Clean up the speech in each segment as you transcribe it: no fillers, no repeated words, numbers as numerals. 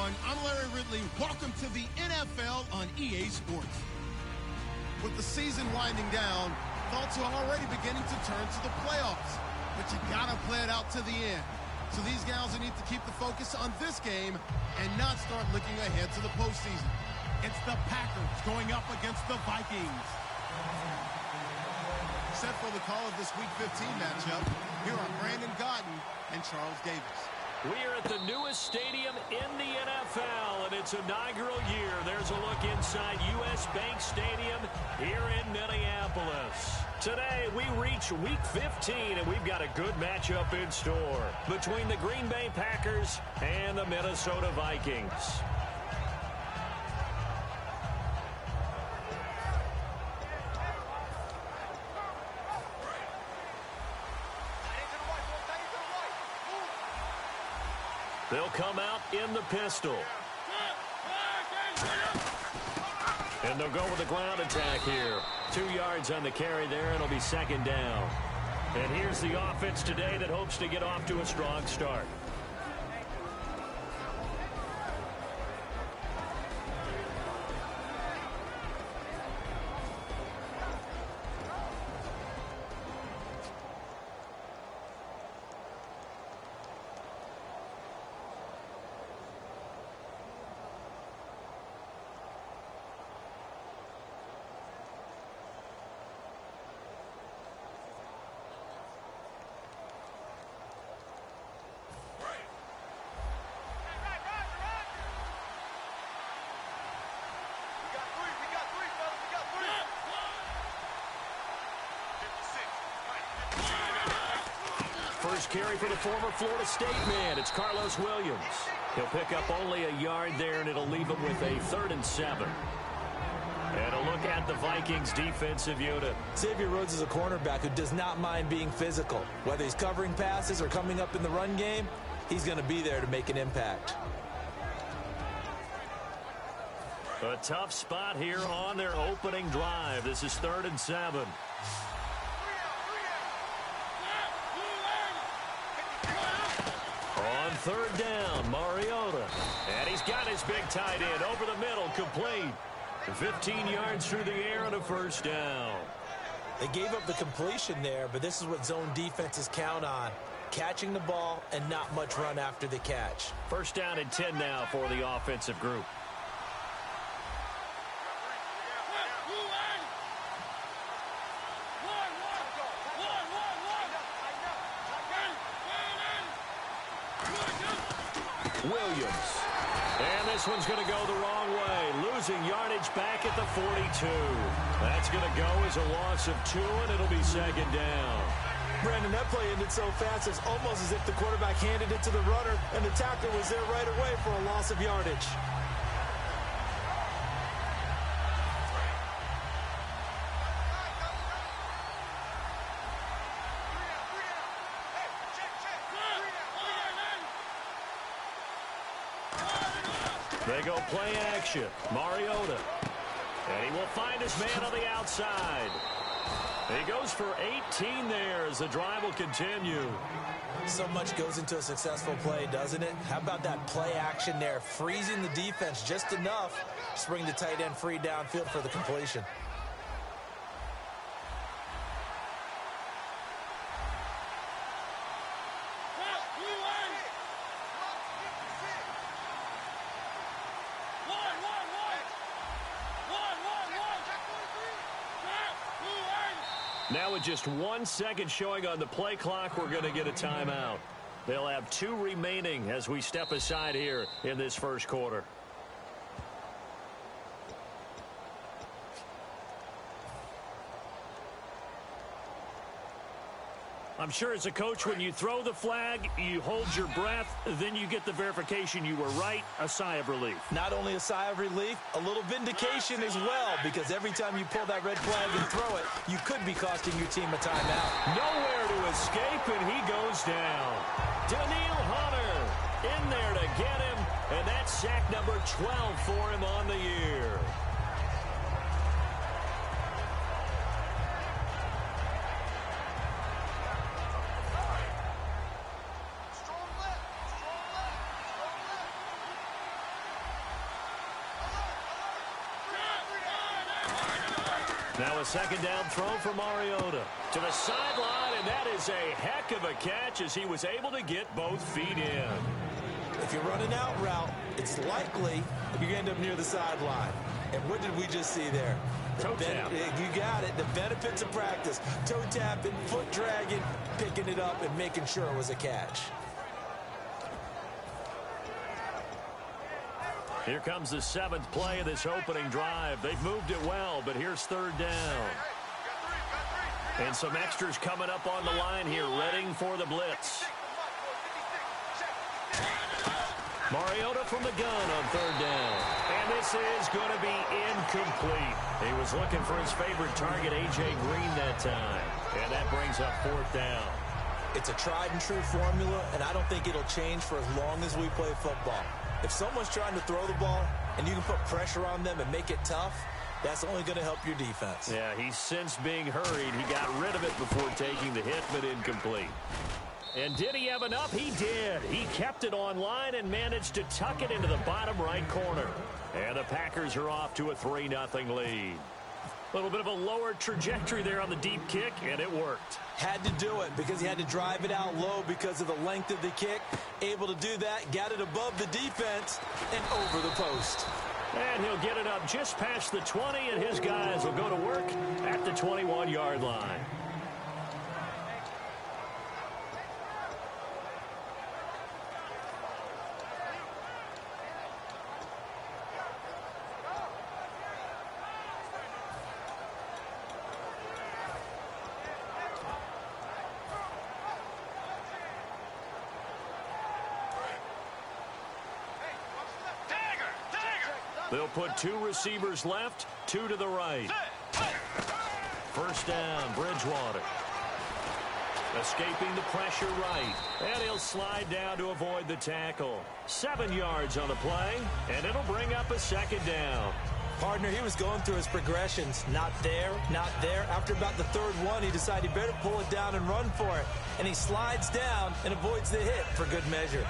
everyone. I'm Larry Ridley. Welcome to the NFL on EA Sports. With the season winding down, thoughts are already beginning to turn to the playoffs. But you gotta play it out to the end. So these guys will need to keep the focus on this game and not start looking ahead to the postseason. It's the Packers going up against the Vikings. Set for the call of this Week 15 matchup, here are Brandon Gaudin and Charles Davis. We are at the newest stadium in the NFL, and its inaugural year. There's a look inside U.S. Bank Stadium here in Minneapolis. Today, we reach Week 15, and we've got a good matchup in store between the Green Bay Packers and the Minnesota Vikings. They'll come out in the pistol. And they'll go with the ground attack here. 2 yards on the carry there, and it'll be second down. And here's the offense today that hopes to get off to a strong start. First carry for the former Florida State man. It's Carlos Williams. He'll pick up only a yard there, and it'll leave him with a 3rd and 7. And a look at the Vikings defensive unit. Xavier Rhodes is a cornerback who does not mind being physical. Whether he's covering passes or coming up in the run game, he's going to be there to make an impact. A tough spot here on their opening drive. This is 3rd and 7. On 3rd down, Mariota. And he's got his big tight end over the middle, complete. 15 yards through the air and a 1st down. They gave up the completion there, but this is what zone defenses count on. Catching the ball and not much run after the catch. 1st down and 10 now for the offensive group. Williams. And this one's going to go the wrong way. Losing yardage back at the 42. That's going to go as a loss of 2, and it'll be 2nd down. Brandon, that play ended so fast, it's almost as if the quarterback handed it to the runner, and the tackler was there right away for a loss of yardage. They go play action. Mariota. And he will find his man on the outside. He goes for 18 there as the drive will continue. So much goes into a successful play, doesn't it? How about that play action there? Freezing the defense just enough to bring the tight end free downfield for the completion. Now with just 1 second showing on the play clock, we're going to get a timeout. They'll have 2 remaining as we step aside here in this 1st quarter. I'm sure as a coach, when you throw the flag, you hold your breath, then you get the verification you were right, a sigh of relief. Not only a sigh of relief, a little vindication as well, because every time you pull that red flag and throw it, you could be costing your team a timeout. Nowhere to escape, and he goes down. Daniil Hunter in there to get him, and that's sack number 12 for him on the year. Now a second down throw for Mariota. To the sideline, and that is a heck of a catch as he was able to get both feet in. If you're running out route, it's likely you're going to end up near the sideline. And what did we just see there? Toe tap. You got it. The benefits of practice. Toe tapping, foot dragging, picking it up, and making sure it was a catch. Here comes the 7th play of this opening drive. They've moved it well, but here's third down. And some extras coming up on the line here, readying for the blitz. Mariota from the gun on third down. And this is going to be incomplete. He was looking for his favorite target, A.J. Green, that time. And that brings up fourth down. It's a tried-and-true formula, and I don't think it'll change for as long as we play football. If someone's trying to throw the ball and you can put pressure on them and make it tough, that's only going to help your defense. Yeah, he's since being hurried. He got rid of it before taking the hit, but incomplete. And did he have enough? He did. He kept it on line and managed to tuck it into the bottom right corner. And the Packers are off to a 3-0 lead. A little bit of a lower trajectory there on the deep kick, and it worked. Had to do it because he had to drive it out low because of the length of the kick. Able to do that, got it above the defense, and over the post. And he'll get it up just past the 20, and his guys will go to work at the 21-yard line. They'll put 2 receivers left, 2 to the right. First down, Bridgewater. Escaping the pressure right. And he'll slide down to avoid the tackle. 7 yards on the play, and it'll bring up a second down. Partner, he was going through his progressions. Not there, not there. After about the third one, he decided he better pull it down and run for it. And he slides down and avoids the hit for good measure.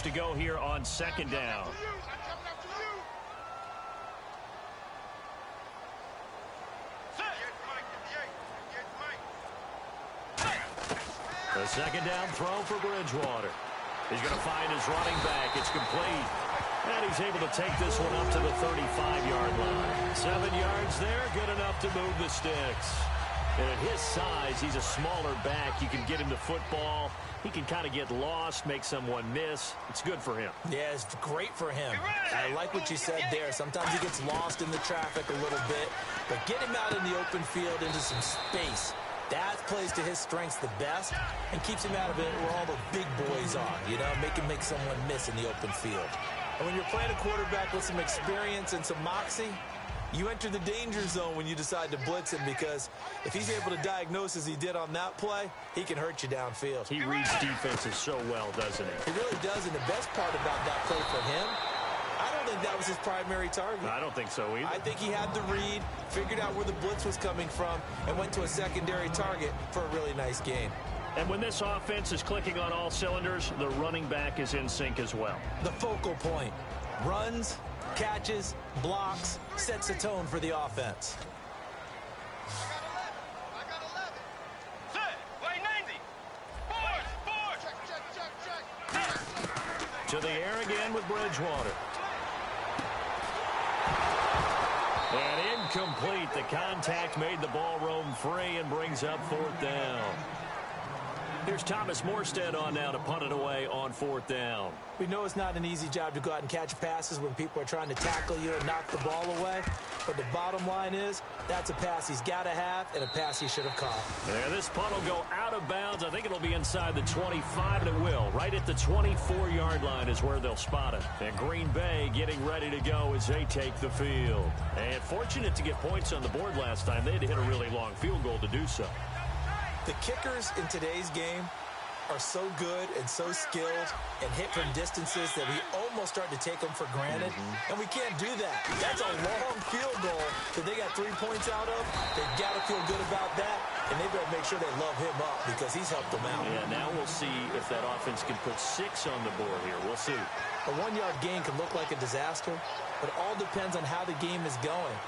To go here on second down. The second down throw for Bridgewater. He's going to find his running back. It's complete. And he's able to take this one up to the 35-yard line. 7 yards there, good enough to move the sticks. And at his size, he's a smaller back. You can get him to football. He can kind of get lost, make someone miss. It's good for him. Yeah, it's great for him. I like what you said there. Sometimes he gets lost in the traffic a little bit. But get him out in the open field into some space. That plays to his strengths the best and keeps him out of it where all the big boys are. You know, make him make someone miss in the open field. And when you're playing a quarterback with some experience and some moxie, you enter the danger zone when you decide to blitz him, because if he's able to diagnose as he did on that play, he can hurt you downfield. He reads defenses so well, doesn't he? He really does, and the best part about that play for him, I don't think that was his primary target. I don't think so either. I think he had the read, figured out where the blitz was coming from, and went to a secondary target for a really nice gain. And when this offense is clicking on all cylinders, the running back is in sync as well. The focal point. Runs, catches, blocks, sets a tone for the offense. I got 11. Set. Play 90. Forward. To the air again with Bridgewater. And incomplete. The contact made the ball roam free and brings up fourth down. Here's Thomas Morstead on now to punt it away on fourth down. We know it's not an easy job to go out and catch passes when people are trying to tackle you and knock the ball away. But the bottom line is, that's a pass he's got to have and a pass he should have caught. Yeah, this punt will go out of bounds. I think it'll be inside the 25, and it will. Right at the 24-yard line is where they'll spot it. And Green Bay getting ready to go as they take the field. And fortunate to get points on the board last time. They had to hit a really long field goal to do so. The kickers in today's game are so good and so skilled and hit from distances that we almost start to take them for granted, and we can't do that. That's a long field goal that they got 3 points out of. They've got to feel good about that, and they better make sure they love him up because he's helped them out. Yeah, now we'll see if that offense can put 6 on the board here. We'll see. A 1-yard gain can look like a disaster, but it all depends on how the game is going.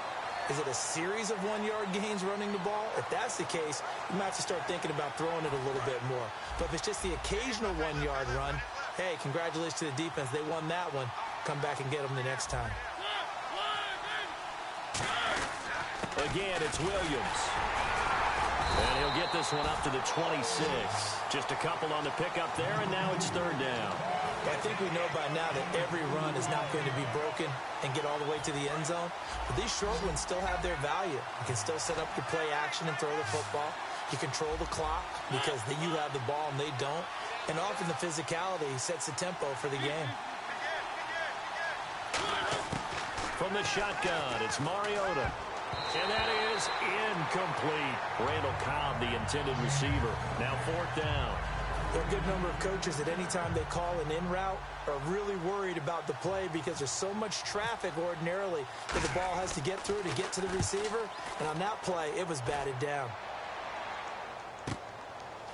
Is it a series of 1-yard gains running the ball? If that's the case, you might have to start thinking about throwing it a little bit more. But if it's just the occasional 1-yard run, hey, congratulations to the defense. They won that one. Come back and get them the next time. Again, it's Williams. And he'll get this one up to the 26. Just a couple on the pickup there, and now it's 3rd down. I think we know by now that every run is not going to be broken and get all the way to the end zone. But these short ones still have their value. You can still set up your play action and throw the football. You control the clock because you have the ball and they don't. And often the physicality sets the tempo for the game. From the shotgun, it's Mariota. And that is incomplete. Randall Cobb, the intended receiver. Now 4th down. There are a good number of coaches that any time they call an in route are really worried about the play because there's so much traffic ordinarily that the ball has to get through to get to the receiver. And on that play, it was batted down.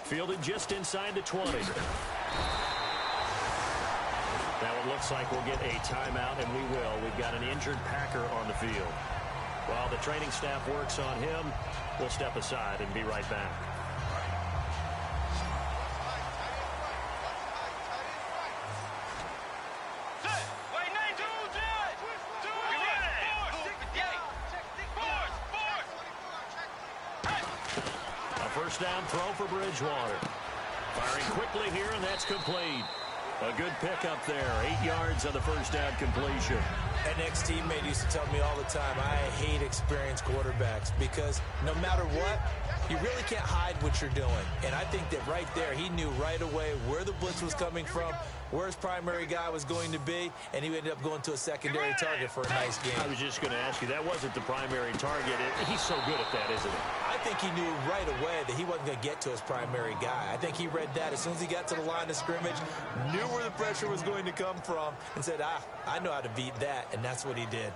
Fielded just inside the 20. Now it looks like we'll get a timeout, and we will. We've got an injured Packer on the field. While the training staff works on him, we'll step aside and be right back. First down throw for Bridgewater. Firing quickly here, and that's complete. A good pickup there. 8 yards on the first down completion. An ex-teammate used to tell me all the time, I hate experienced quarterbacks because no matter what, you really can't hide what you're doing. And I think that right there, he knew right away where the blitz was coming from, where his primary guy was going to be, and he ended up going to a secondary target for a nice game. I was just going to ask you, that wasn't the primary target. He's so good at that, isn't he? I think he knew right away that he wasn't going to get to his primary guy. I think he read that as soon as he got to the line of scrimmage, knew where the pressure was going to come from, and said, I know how to beat that, and that's what he did.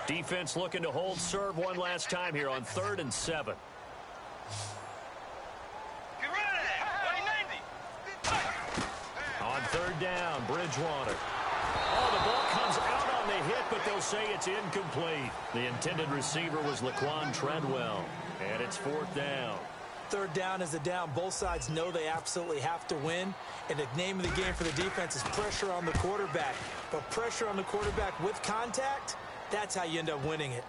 Defense looking to hold serve one last time here on 3rd and 7. On 3rd down, Bridgewater. Oh, the ball comes out on the hit, but they'll say it's incomplete. The intended receiver was Laquan Treadwell, and it's 4th down. 3rd down is a down. Both sides know they absolutely have to win, and the name of the game for the defense is pressure on the quarterback. But pressure on the quarterback with contact, that's how you end up winning it.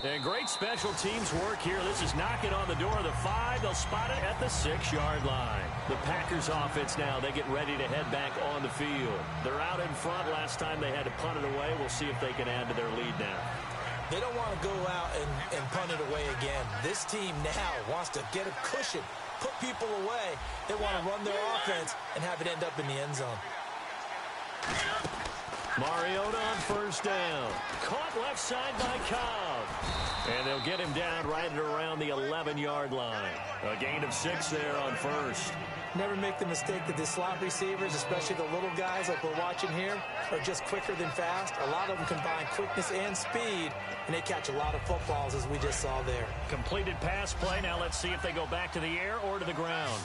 And great special teams work here. This is knocking on the door of the 5. They'll spot it at the 6-yard line. The Packers offense now, they get ready to head back on the field. They're out in front. Last time they had to punt it away. We'll see if they can add to their lead now. They don't want to go out and punt it away again. This team now wants to get a cushion, put people away. They want to run their offense and have it end up in the end zone. Mariota on 1st down. Caught left side by Cobb. And they'll get him down right at around the 11-yard line. A gain of 6 there on 1st. Never make the mistake that the slot receivers, especially the little guys like we're watching here, are just quicker than fast. A lot of them combine quickness and speed, and they catch a lot of footballs, as we just saw there. Completed pass play. Now let's see if they go back to the air or to the ground.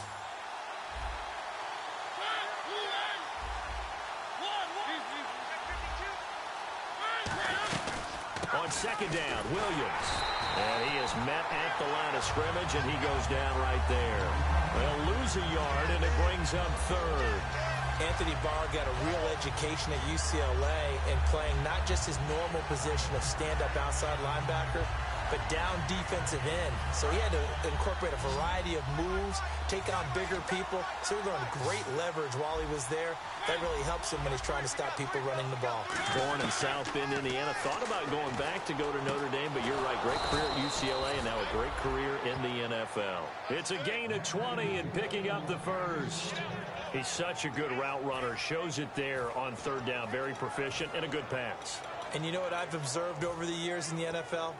On 2nd down, Williams. And he is met at the line of scrimmage, and he goes down right there. They'll lose a yard, and it brings up 3rd. Anthony Barr got a real education at UCLA in playing not just his normal position of stand-up outside linebacker, but down defensive end. So he had to incorporate a variety of moves, take on bigger people. So he learned great leverage while he was there. That really helps him when he's trying to stop people running the ball. Born in South Bend, Indiana. Thought about going back to go to Notre Dame, but you're right. Great career at UCLA and now a great career in the NFL. It's a gain of 20 and picking up the 1st. He's such a good route runner. Shows it there on 3rd down. Very proficient and a good pass. And you know what I've observed over the years in the NFL?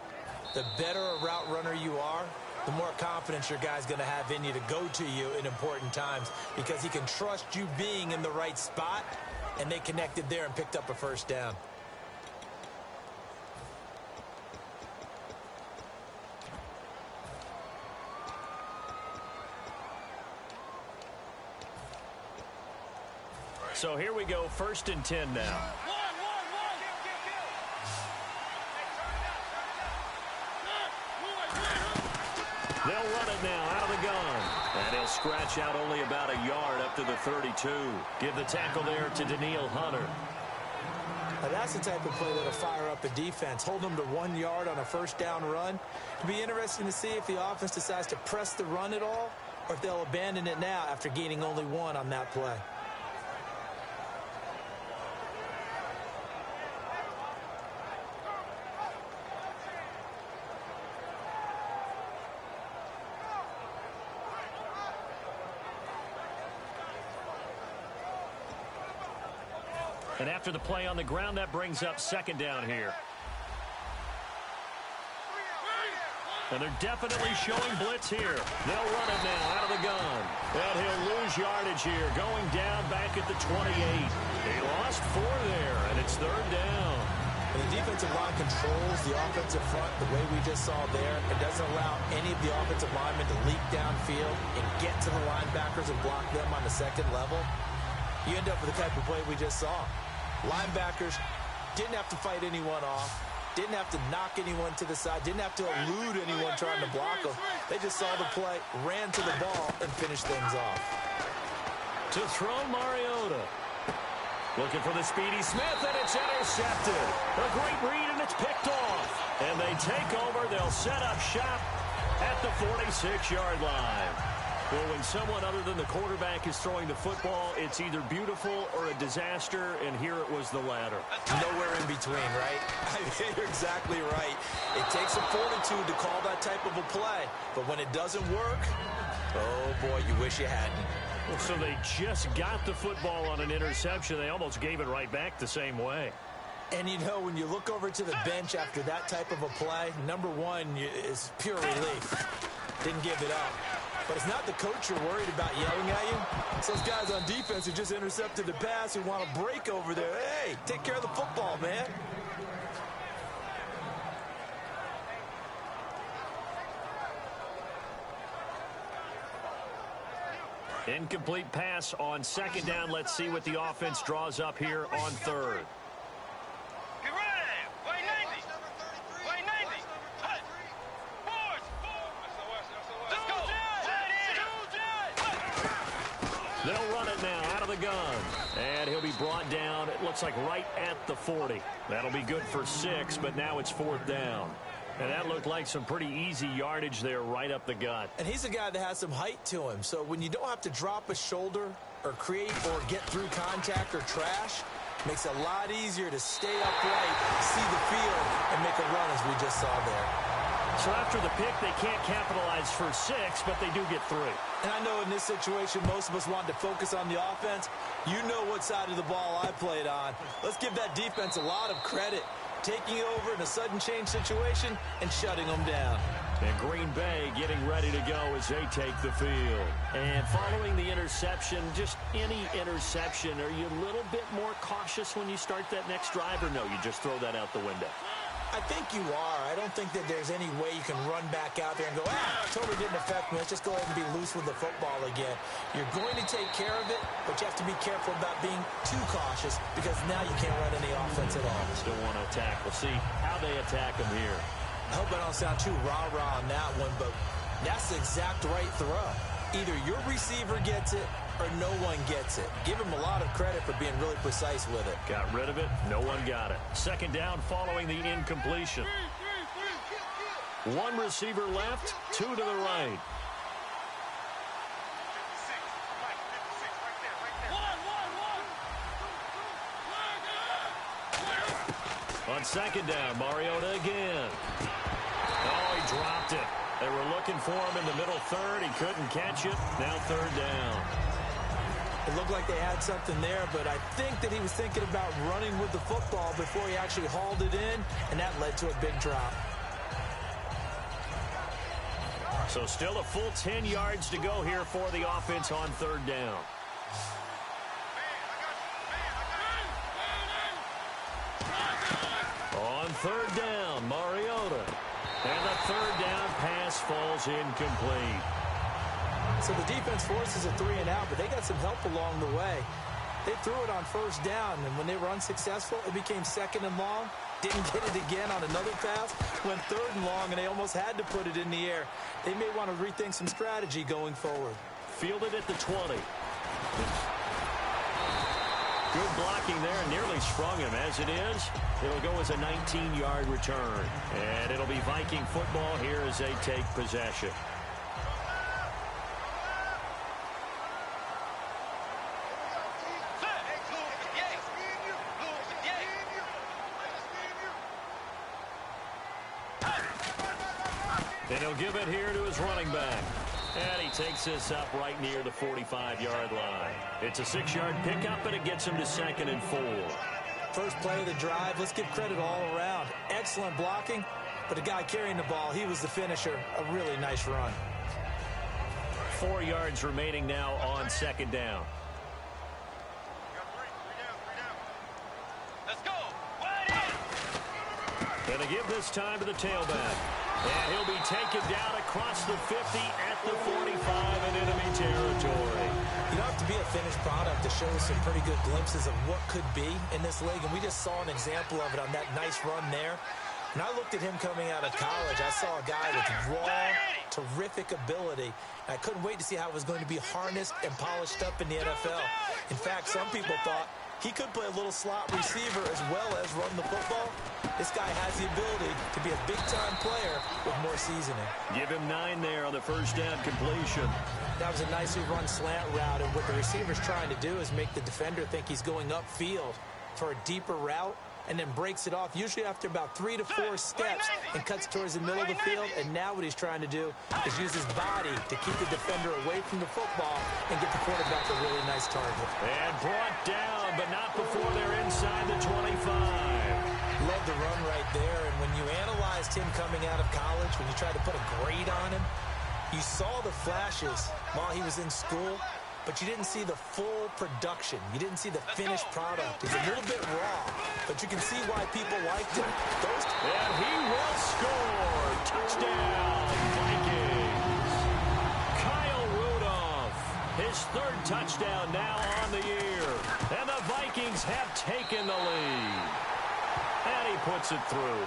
the better a route runner you are, the more confidence your guy's going to have in you to go to you in important times because he can trust you being in the right spot, and they connected there and picked up a first down. So here we go, 1st and 10 now. They'll run it now out of the gun. And he'll scratch out only about a yard up to the 32. Give the tackle there to Daniil Hunter. Now that's the type of play that'll fire up a defense. Hold them to 1 yard on a first down run. It'll be interesting to see if the offense decides to press the run at all or if they'll abandon it now after gaining only 1 on that play. And after the play on the ground, that brings up 2nd down here. And they're definitely showing blitz here. They'll run it now out of the gun. And he'll lose yardage here, going down back at the 28. He lost 4 there, and it's 3rd down. And the defensive line controls the offensive front the way we just saw there. It doesn't allow any of the offensive linemen to leap downfield and get to the linebackers and block them on the 2nd level. You end up with the type of play we just saw. Linebackers didn't have to fight anyone off, didn't have to knock anyone to the side, didn't have to elude anyone trying to block them. They just saw the play, ran to the ball, and finished things off. To throw Mariota. Looking for the speedy Smith, and it's intercepted. A great read, and it's picked off. And they take over. They'll set up shop at the 46-yard line. Well, when someone other than the quarterback is throwing the football, it's either beautiful or a disaster, and here it was the latter. Nowhere in between, right? You're exactly right. It takes a fortitude to call that type of a play, but when it doesn't work, oh, boy, you wish you hadn't. Well, so they just got the football on an interception. They almost gave it right back the same way. And, you know, when you look over to the bench after that type of a play, number one is pure relief. Didn't give it up. But it's not the coach you're worried about yelling at you. It's those guys on defense who just intercepted the pass who want to break over there. Hey, take care of the football, man. Incomplete pass on 2nd down. Let's see what the offense draws up here on 3rd. They'll run it now out of the gun. And he'll be brought down, it looks like right at the 40. That'll be good for 6, but now it's 4th down. And that looked like some pretty easy yardage there right up the gut. And he's a guy that has some height to him. So when you don't have to drop a shoulder or create or get through contact or trash, makes it a lot easier to stay upright, see the field, and make a run as we just saw there. So after the pick, they can't capitalize for 6, but they do get 3. And I know in this situation, most of us wanted to focus on the offense. You know what side of the ball I played on. Let's give that defense a lot of credit. Taking it over in a sudden change situation and shutting them down. And Green Bay getting ready to go as they take the field. And following the interception, just any interception, are you a little bit more cautious when you start that next drive, or no, you just throw that out the window? I think you are. I don't think that there's any way you can run back out there and go, totally didn't affect me. Let's just go ahead and be loose with the football again. You're going to take care of it, but you have to be careful about being too cautious because now you can't run any offense at all. Still want to attack. We'll see how they attack them here. I hope I don't sound too rah-rah on that one, but that's the exact right throw. Either your receiver gets it or no one gets it. Give him a lot of credit for being really precise with it. Got rid of it. No one got it. 2nd down following the incompletion. 1 receiver left, 2 to the right. On 2nd down, Mariota again. Oh, he dropped it. They were looking for him in the middle 3rd. He couldn't catch it. Now 3rd down. It looked like they had something there, but I think that he was thinking about running with the football before he actually hauled it in, and that led to a big drop. So still a full 10 yards to go here for the offense on third down. On third down, Mariota. And the third down pass falls incomplete. So the defense forces a 3-and-out, but they got some help along the way. They threw it on first down, and when they were unsuccessful, it became 2nd and long. Didn't get it again on another pass. Went 3rd and long, and they almost had to put it in the air. They may want to rethink some strategy going forward. Fielded at the 20. Good blocking there, nearly sprung him. As it is, it'll go as a 19-yard return. And it'll be Viking football here as they take possession. And he'll give it here to his running back. And he takes this up right near the 45-yard line. It's a 6-yard pickup, and it gets him to 2nd and 4. First play of the drive, let's give credit all around. Excellent blocking, but the guy carrying the ball, he was the finisher. A really nice run. 4 yards remaining now on 2nd down. Let's go. Going to give this time to the tailback. And he'll be taken down across the 50 at the 45 in enemy territory. You don't have to be a finished product to show us some pretty good glimpses of what could be in this league, and we just saw an example of it on that nice run there. When I looked at him coming out of college, I saw a guy with raw, terrific ability. I couldn't wait to see how it was going to be harnessed and polished up in the NFL. In fact, some people thought he could play a little slot receiver as well as run the football. This guy has the ability to be a big-time player with more seasoning. Give him 9 there on the first down completion. That was a nicely run slant route, and what the receiver's trying to do is make the defender think he's going upfield for a deeper route, and then breaks it off, usually after about 3 to 4 steps, and cuts towards the middle of the field. And now what he's trying to do is use his body to keep the defender away from the football and get the quarterback a really nice target. And brought down, but not before they're inside the 25. Love the run right there, and when you analyzed him coming out of college, when you tried to put a grade on him, you saw the flashes while he was in school, but you didn't see the full production. You didn't see the finished product. He's a little bit raw, but you can see why people liked him. And he will score. Touchdown, Vikings. Kyle Rudolph, his 3rd touchdown now on the year. And the Vikings have taken the lead. And he puts it through.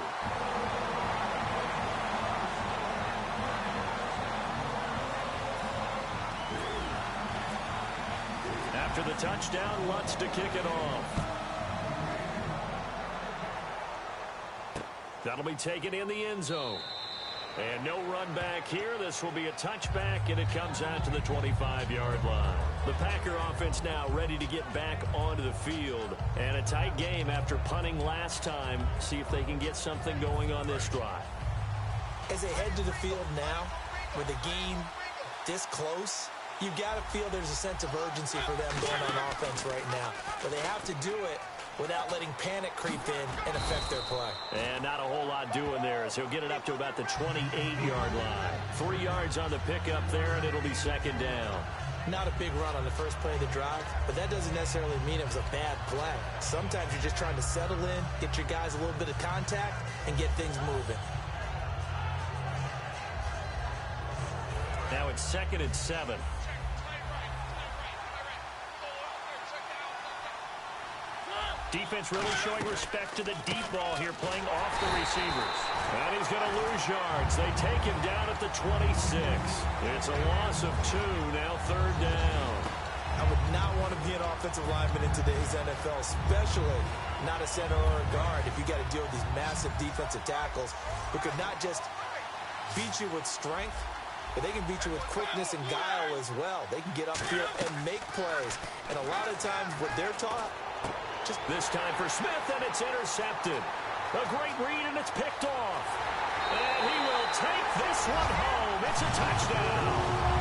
After the touchdown, Lutz to kick it off. That'll be taken in the end zone. And no run back here. This will be a touchback, and it comes out to the 25-yard line. The Packer offense now ready to get back onto the field. And a tight game after punting last time. See if they can get something going on this drive. As they head to the field now, with the game this close, you got to feel there's a sense of urgency for them going on offense right now. But they have to do it without letting panic creep in and affect their play. And not a whole lot doing there as he'll get it up to about the 28-yard line. 3 yards on the pickup there, and it'll be 2nd down. Not a big run on the first play of the drive, but that doesn't necessarily mean it was a bad play. Sometimes you're just trying to settle in, get your guys a little bit of contact, and get things moving. Now it's 2nd and 7. Defense really showing respect to the deep ball here, playing off the receivers. And he's going to lose yards. They take him down at the 26. It's a loss of 2, now 3rd down. I would not want to be an offensive lineman in today's NFL, especially not a center or a guard, if you got to deal with these massive defensive tackles who could not just beat you with strength, but they can beat you with quickness and guile as well. They can get upfield and make plays. And a lot of times what they're taught, this time for Smith, and it's intercepted. A great read, and it's picked off. And he will take this one home. It's a touchdown.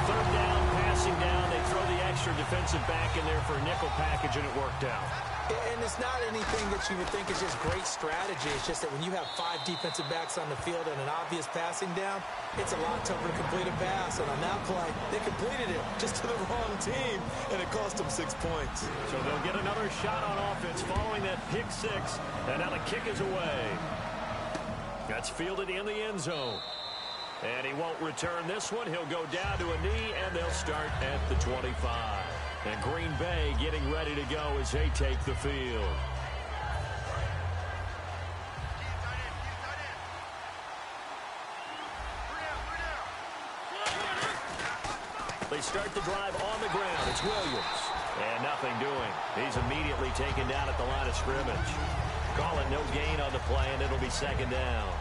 3rd down, passing down. They throw the extra defensive back in there for a nickel package, and it worked out. And it's not anything that you would think is just great strategy. It's just that when you have 5 defensive backs on the field and an obvious passing down, it's a lot tougher to complete a pass. And on that play, they completed it just to the wrong team, and it cost them 6 points. So they'll get another shot on offense following that pick 6. And now the kick is away. That's fielded in the end zone. And he won't return this one. He'll go down to a knee, and they'll start at the 25. And Green Bay getting ready to go as they take the field. They start the drive on the ground. It's Williams. And nothing doing. He's immediately taken down at the line of scrimmage. Call it no gain on the play, and it'll be second down.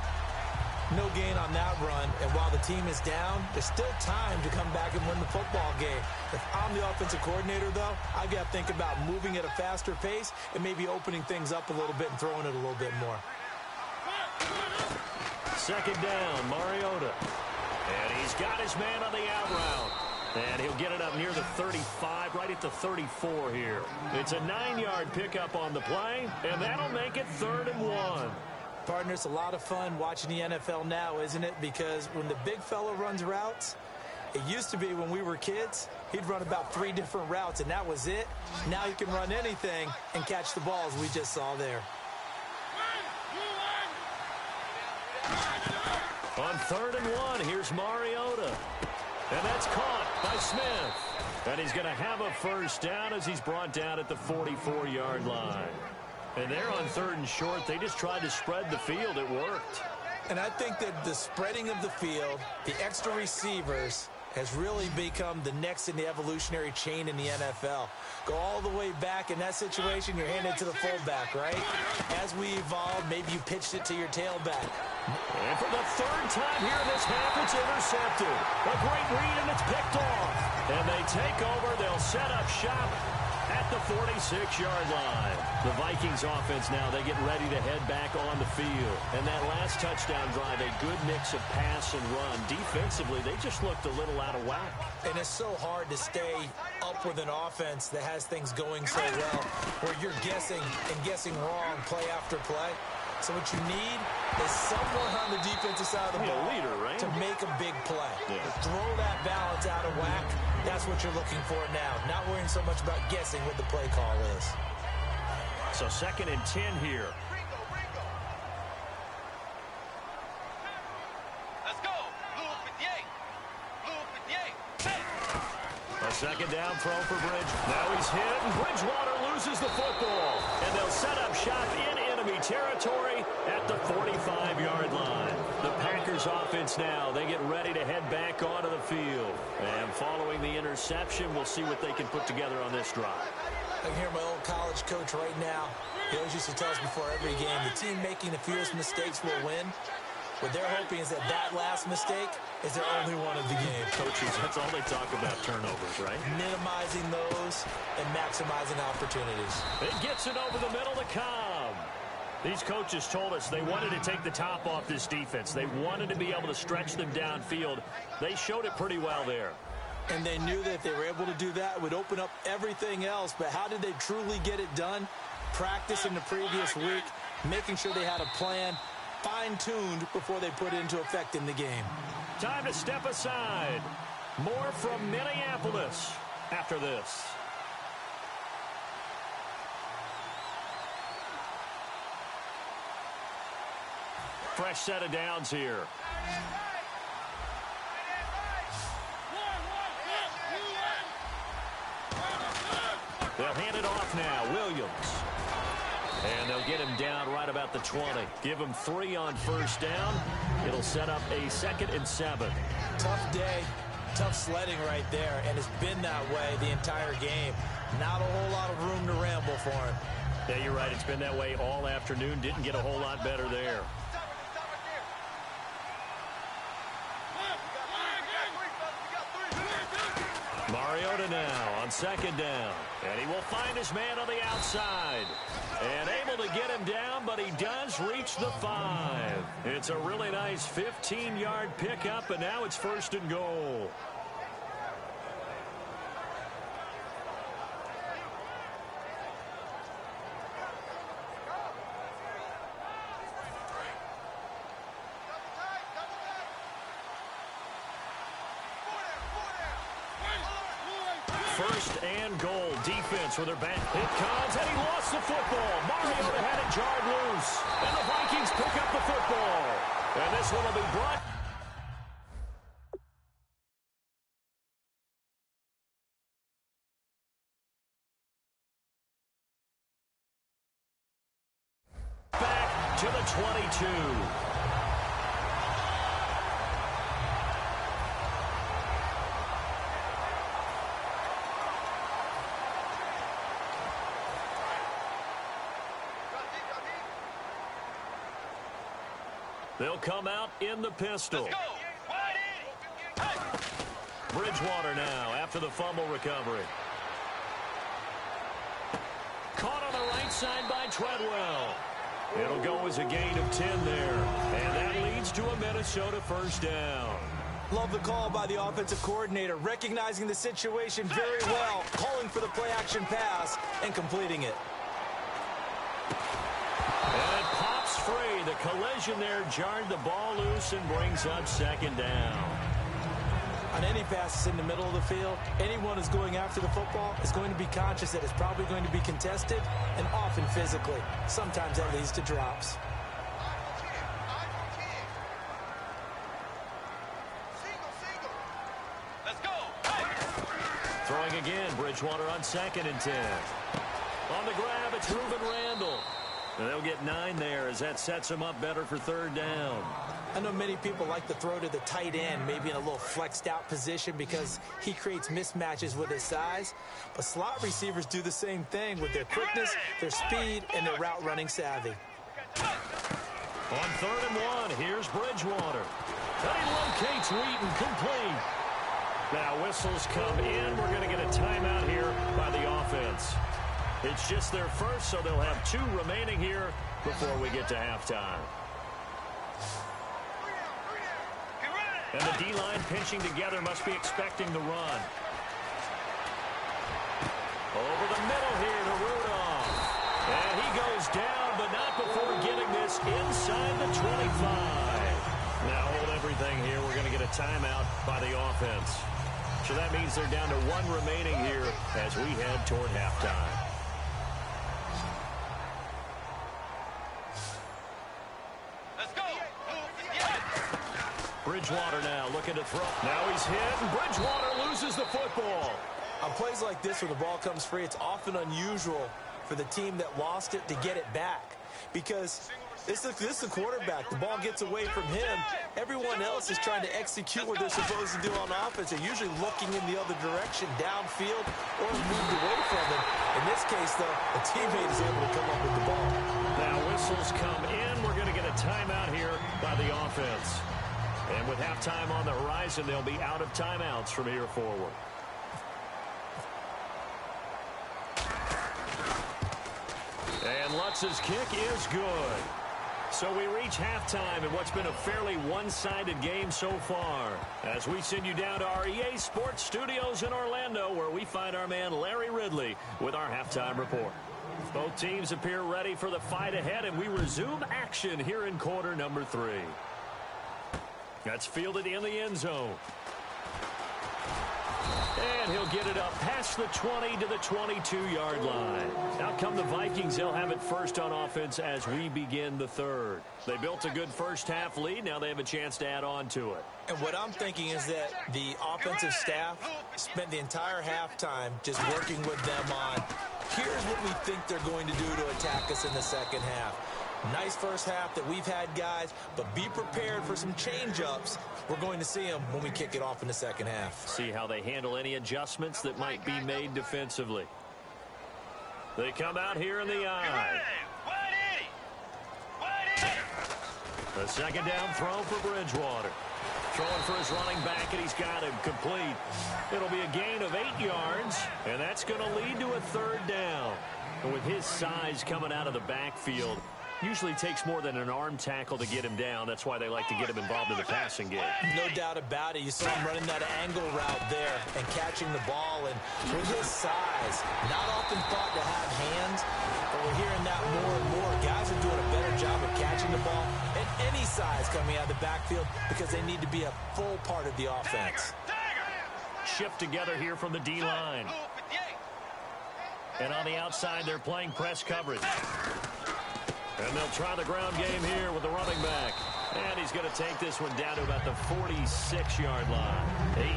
No gain on that run, and while the team is down, there's still time to come back and win the football game. If I'm the offensive coordinator, though, I've got to think about moving at a faster pace and maybe opening things up a little bit and throwing it a little bit more. Second down, Mariota. And he's got his man on the out route. And he'll get it up near the 35, right at the 34 here. It's a 9-yard pickup on the play, and that'll make it 3rd and 1. Partner, it's a lot of fun watching the NFL now, isn't it? Because when the big fella runs routes, it used to be when we were kids, he'd run about 3 different routes, and that was it. Now he can run anything and catch the balls we just saw there. On 3rd and 1, here's Mariota. And that's caught by Smith. And he's going to have a first down as he's brought down at the 44-yard line. And they're on 3rd and short. They just tried to spread the field. It worked. And I think that the spreading of the field, the extra receivers, has really become the next in the evolutionary chain in the NFL. Go all the way back in that situation, you're handed to the fullback, right? As we evolve, maybe you pitched it to your tailback. And for the 3rd time here in this half, it's intercepted. A great read, and it's picked off. And they take over. They'll set up shop at the 46-yard line. The Vikings offense now, they get ready to head back on the field. And that last touchdown drive, a good mix of pass and run. Defensively, they just looked a little out of whack. And it's so hard to stay up with an offense that has things going so well, where you're guessing and guessing wrong play after play. So what you need is someone on the defensive side of the ball leader, right? to make a big play. Yeah. Throw that balance out of whack. That's what you're looking for now. Not worrying so much about guessing what the play call is. So 2nd and 10 here. Let's go. Blue 58. Blue 58. A second down throw for Bridge. Now he's hit, and Bridgewater loses the football. And they'll set up shop in enemy territory at the 45-yard line. The Packers offense now, they get ready to head back onto the field. And following the interception, we'll see what they can put together on this drive. I can hear my old college coach right now. He always used to tell us before every game, the team making the fewest mistakes will win. What they're hoping is that last mistake is their only one of the game. Coaches, that's all they talk about, turnovers, right? Minimizing those and maximizing opportunities. It gets it over the middle to Cobb. These coaches told us they wanted to take the top off this defense. They wanted to be able to stretch them downfield. They showed it pretty well there. And they knew that if they were able to do that, it would open up everything else. But how did they truly get it done? Practice in the previous week, making sure they had a plan, fine-tuned before they put it into effect in the game. Time to step aside. More from Minneapolis after this. Fresh set of downs here. They'll hand it off now. Williams. And they'll get him down right about the 20. Give him 3 on first down. It'll set up a 2nd and 7. Tough day, tough sledding right there, and it's been that way the entire game. Not a whole lot of room to ramble for him. Yeah, you're right. It's been that way all afternoon. Didn't get a whole lot better there. Mariota now on 2nd down. And he will find his man on the outside. And able to get him down, but he does reach the 5. It's a really nice 15-yard pickup, and now it's 1st and goal. and goal. Defense with their back. It comes, and he lost the football. Mariota had it jarred loose. And the Vikings pick up the football. And this one will be brought back to the 22. They'll come out in the pistol. Let's go. Hey. Bridgewater now after the fumble recovery. Caught on the right side by Treadwell. It'll go as a gain of 10 there. And that leads to a Minnesota first down. Love the call by the offensive coordinator, recognizing the situation very well, calling for the play-action pass and completing it. And it pops free. The collision there jarred the ball loose and brings up second down. On any passes in the middle of the field, anyone who's going after the football is going to be conscious that it's probably going to be contested and often physically. Sometimes that leads to drops. Let's go. Hey. Throwing again, Bridgewater on 2nd and 10. On the grab, it's Reuben Randall. And they'll get 9 there as that sets them up better for 3rd down. I know many people like to throw to the tight end, maybe in a little flexed out position because he creates mismatches with his size. But slot receivers do the same thing with their quickness, their speed, and their route running savvy. On 3rd and 1, here's Bridgewater. And he locates Wheaton, complete. Now whistles come in. We're going to get a timeout here by the offense. It's just their first, so they'll have 2 remaining here before we get to halftime. And the D-line pinching together must be expecting the run. Over the middle here to Rudolph. And he goes down, but not before getting this inside the 25. Now hold everything here. We're going to get a timeout by the offense. So that means they're down to 1 remaining here as we head toward halftime. Bridgewater now looking to throw. Now he's hit, and Bridgewater loses the football. On plays like this where the ball comes free, it's often unusual for the team that lost it to get it back. Because this is the quarterback. The ball gets away from him. Everyone else is trying to execute what they're supposed to do on offense. They're usually looking in the other direction, downfield, or moved away from him. In this case, though, a teammate is able to come up with the ball. Now whistles come in. We're going to get a timeout here by the offense. And with halftime on the horizon, they'll be out of timeouts from here forward. And Lutz's kick is good. So we reach halftime in what's been a fairly one-sided game so far. As we send you down to our EA Sports Studios in Orlando, where we find our man Larry Ridley with our halftime report. Both teams appear ready for the fight ahead, and we resume action here in quarter number 3. That's fielded in the end zone. And he'll get it up past the 20 to the 22-yard line. Out come the Vikings. They'll have it first on offense as we begin the 3rd. They built a good first-half lead. Now they have a chance to add on to it. And what I'm thinking is that the offensive staff spent the entire halftime just working with them on, here's what we think they're going to do to attack us in the second half. Nice first half that we've had, guys, but be prepared for some change-ups. We're going to see them when we kick it off in the second half. See how they handle any adjustments that might be made defensively. They come out here in the eye. A second down throw for Bridgewater. Throwing for his running back, and he's got him complete. It'll be a gain of 8 yards, and that's going to lead to a 3rd down. And with his size coming out of the backfield, usually takes more than an arm tackle to get him down. That's why they like to get him involved in the passing game. No doubt about it. You saw him running that angle route there and catching the ball. And with his size, not often thought to have hands, but we're hearing that more and more. Guys are doing a better job of catching the ball at any size coming out of the backfield because they need to be a full part of the offense. Shift together here from the D-line. And on the outside, they're playing press coverage. And they'll try the ground game here with the running back. And he's going to take this one down to about the 46-yard line.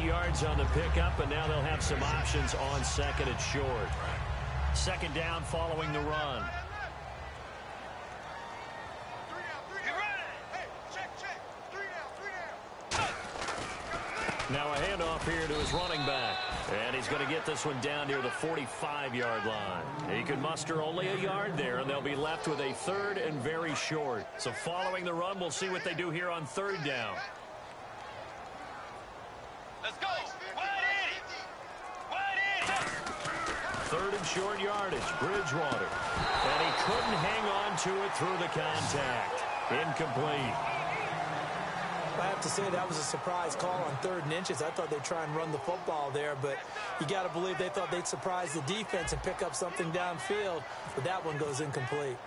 8 yards on the pickup, and now they'll have some options on second and short. Second down following the run. Now a handoff here to his running back. And he's going to get this one down near the 45-yard line. He can muster only a yard there, and they'll be left with a third and very short. So following the run, we'll see what they do here on third down. Let's go. Wide in. Third and short yardage, Bridgewater. And he couldn't hang on to it through the contact. Incomplete. I have to say that was a surprise call on 3rd and inches. I thought they'd try and run the football there, but you got to believe they thought they'd surprise the defense and pick up something downfield, but that one goes incomplete.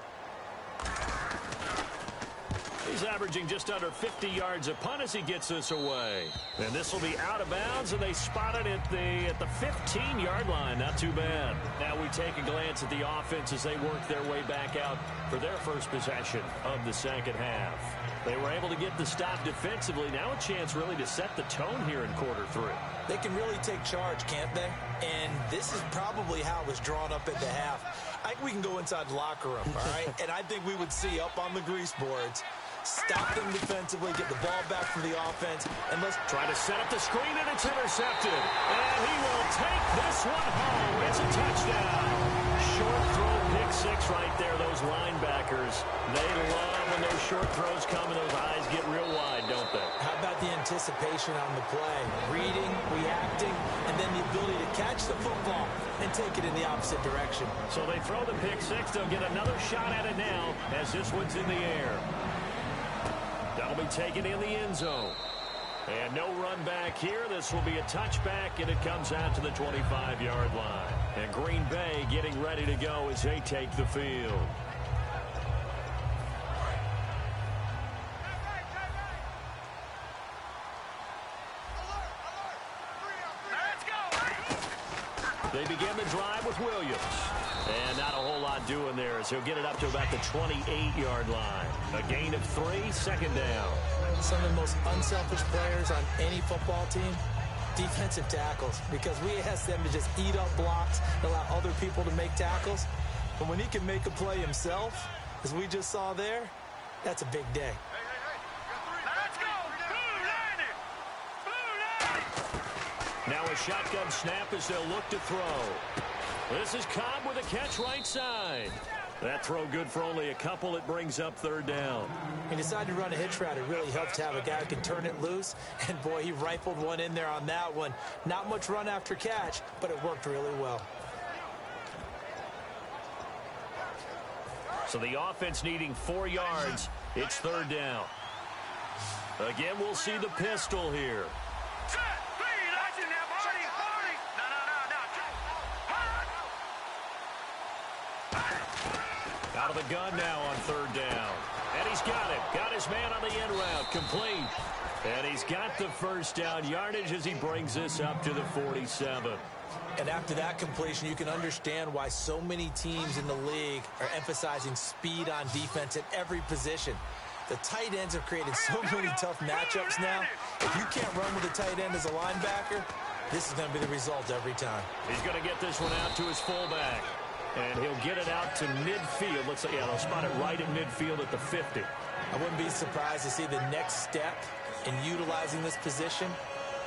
He's averaging just under 50 yards a punt as he gets this away. And this will be out of bounds, and they spot it at the 15-yard line. Not too bad. Now we take a glance at the offense as they work their way back out for their first possession of the second half. They were able to get the stop defensively. Now a chance really to set the tone here in quarter 3. They can really take charge, can't they? And this is probably how it was drawn up at the half. I think we can go inside the locker room, all right? And I think we would see up on the grease boards, stop them defensively, get the ball back from the offense, and let's try to set up the screen, and it's intercepted. And he will take this one home. It's a touchdown. Short throw, pick 6 right there. Those linebackers, they love when those short throws come and those eyes get real wide, don't they? How about the anticipation on the play? Reading, reacting, and then the ability to catch the football and take it in the opposite direction. So they throw the pick 6. They'll get another shot at it now as this one's in the air. That'll be taken in the end zone. And no run back here. This will be a touchback, and it comes out to the 25-yard line. And Green Bay getting ready to go as they take the field. They begin the drive with Williams. And not a whole lot doing there as he'll get it up to about the 28-yard line. A gain of 3, second down. Some of the most unselfish players on any football team, defensive tackles, because we ask them to just eat up blocks and allow other people to make tackles. But when he can make a play himself, as we just saw there, that's a big day. Let's go. Now a shotgun snap as they'll look to throw. This is Cobb with a catch right side. That throw good for only a couple. It brings up third down. He decided to run a hitch route. It really helped to have a guy who can turn it loose. And, boy, he rifled one in there on that one. Not much run after catch, but it worked really well. So the offense needing 4 yards. It's third down. Again, we'll see the pistol here. Out of the gun now on third down. And he's got it. Got his man on the end route. Complete. And he's got the first down yardage as he brings this up to the 47. And after that completion, you can understand why so many teams in the league are emphasizing speed on defense at every position. The tight ends have created so many tough matchups now. If you can't run with a tight end as a linebacker, this is going to be the result every time. He's going to get this one out to his fullback. And he'll get it out to midfield. Looks like, yeah, they'll spot it right in midfield at the 50. I wouldn't be surprised to see the next step in utilizing this position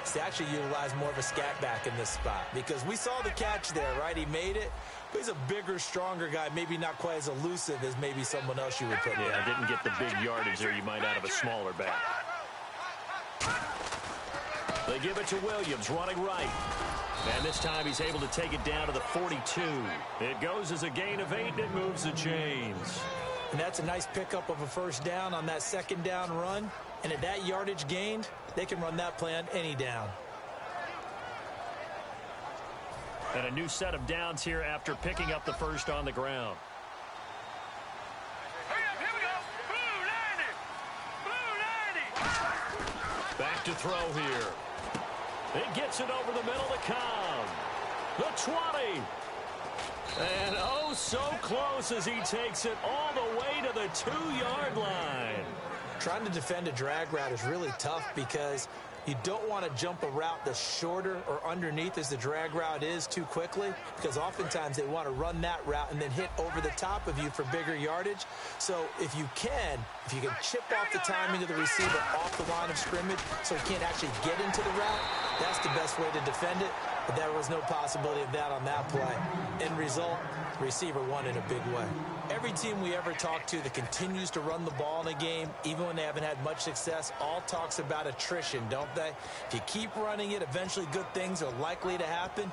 is to actually utilize more of a scat back in this spot. Because we saw the catch there, right? He made it. But he's a bigger, stronger guy, maybe not quite as elusive as maybe someone else you would put in. Yeah, didn't get the big yardage there you might out of a smaller back. They give it to Williams, running right. And this time he's able to take it down to the 42. It goes as a gain of 8, and it moves the chains. And that's a nice pickup of a first down on that second down run. And at that yardage gained, they can run that play on any down. And a new set of downs here after picking up the first on the ground. Here we go. Blue 90. Back to throw here. It gets it over the middle to Cobb. The 20. so close as he takes it all the way to the 2-yard line. Trying to defend a drag route is really tough because you don't want to jump a route that's shorter or underneath as the drag route is too quickly, because oftentimes they want to run that route and then hit over the top of you for bigger yardage. So if you can chip off the timing of the receiver off the line of scrimmage so he can't actually get into the route, that's the best way to defend it. But there was no possibility of that on that play. End result, receiver won in a big way. Every team we ever talk to that continues to run the ball in a game, even when they haven't had much success, all talks about attrition, don't they? If you keep running it, eventually good things are likely to happen.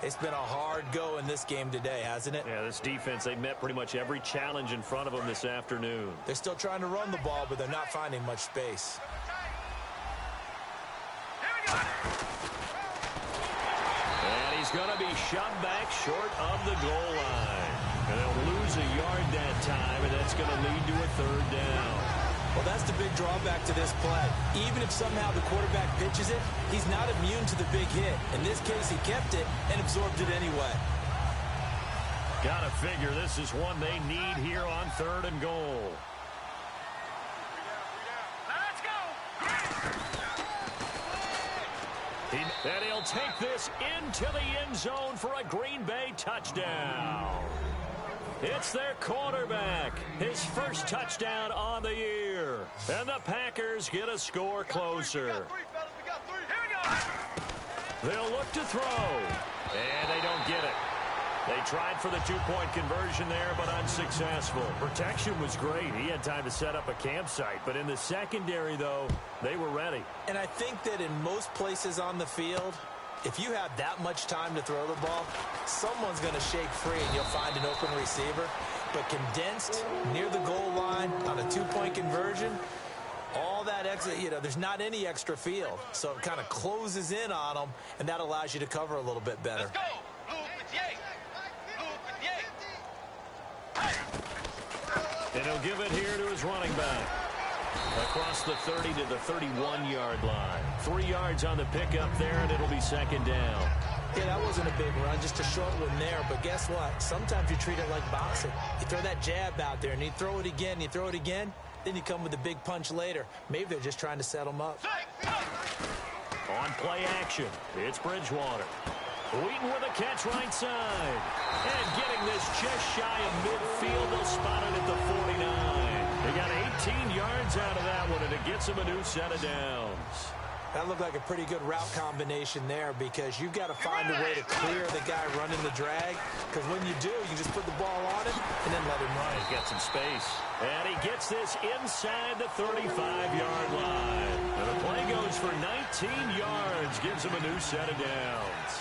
It's been a hard go in this game today, hasn't it? Yeah, this defense, they met pretty much every challenge in front of them this afternoon. They're still trying to run the ball, but they're not finding much space. And he's going to be shoved back short of the goal line. And they'll lose a yard that time, and that's going to lead to a 3rd down. Well, that's the big drawback to this play. Even if somehow the quarterback pitches it, he's not immune to the big hit. In this case, he kept it and absorbed it anyway. Gotta figure this is one they need here on 3rd and goal. Let's go. And he'll take this into the end zone for a Green Bay touchdown. It's their quarterback, his first touchdown on the year. And the Packers get a score closer. They'll look to throw. And they don't get it. They tried for the 2-point conversion there, but unsuccessful. Protection was great. He had time to set up a campsite. But in the secondary, though, they were ready. And I think that in most places on the field, if you have that much time to throw the ball, someone's going to shake free and you'll find an open receiver. But condensed near the goal line on a 2-point conversion, all that extra, there's not any extra field. So it kind of closes in on them, and that allows you to cover a little bit better. Let's go. And he'll give it here to his running back. Across the 30 to the 31-yard line. 3 yards on the pickup there, and it'll be 2nd down. Yeah, that wasn't a big run, just a short one there. But guess what? Sometimes you treat it like boxing. You throw that jab out there, and you throw it again, then you come with a big punch later. Maybe they're just trying to set them up. On play action, it's Bridgewater. Wheaton with a catch right side. And getting this just shy of midfield, they'll spot it at the 49. They got 18 yards out of that one, and it gets them a new set of downs. That looked like a pretty good route combination there, because you've got to find a way to clear the guy running the drag, because when you do, you just put the ball on him and then let him run. He's got some space. And he gets this inside the 35-yard line. And the play goes for 19 yards, gives him a new set of downs.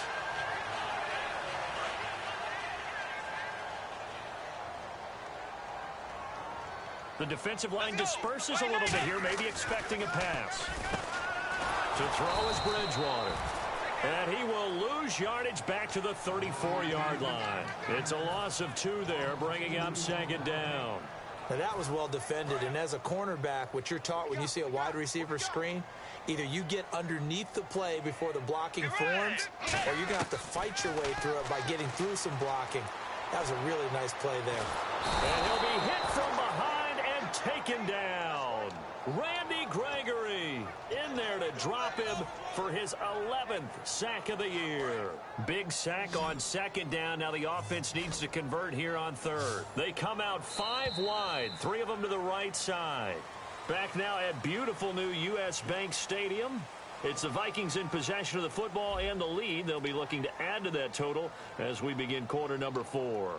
The defensive line disperses a little bit here, maybe expecting a pass. To throw is Bridgewater. And he will lose yardage back to the 34-yard line. It's a loss of 2 there, bringing up 2nd down. Now that was well defended, and as a cornerback, what you're taught when you see a wide receiver screen, either you get underneath the play before the blocking forms, or you're going to have to fight your way through it by getting through some blocking. That was a really nice play there. And he'll be hit from behind and taken down. Randy Gregory in there to drop him for his 11th sack of the year. Big sack on 2nd down. Now the offense needs to convert here on 3rd. They come out 5 wide, 3 of them to the right side. Back now at beautiful new U.S. Bank Stadium. It's the Vikings in possession of the football and the lead. They'll be looking to add to that total as we begin quarter number 4.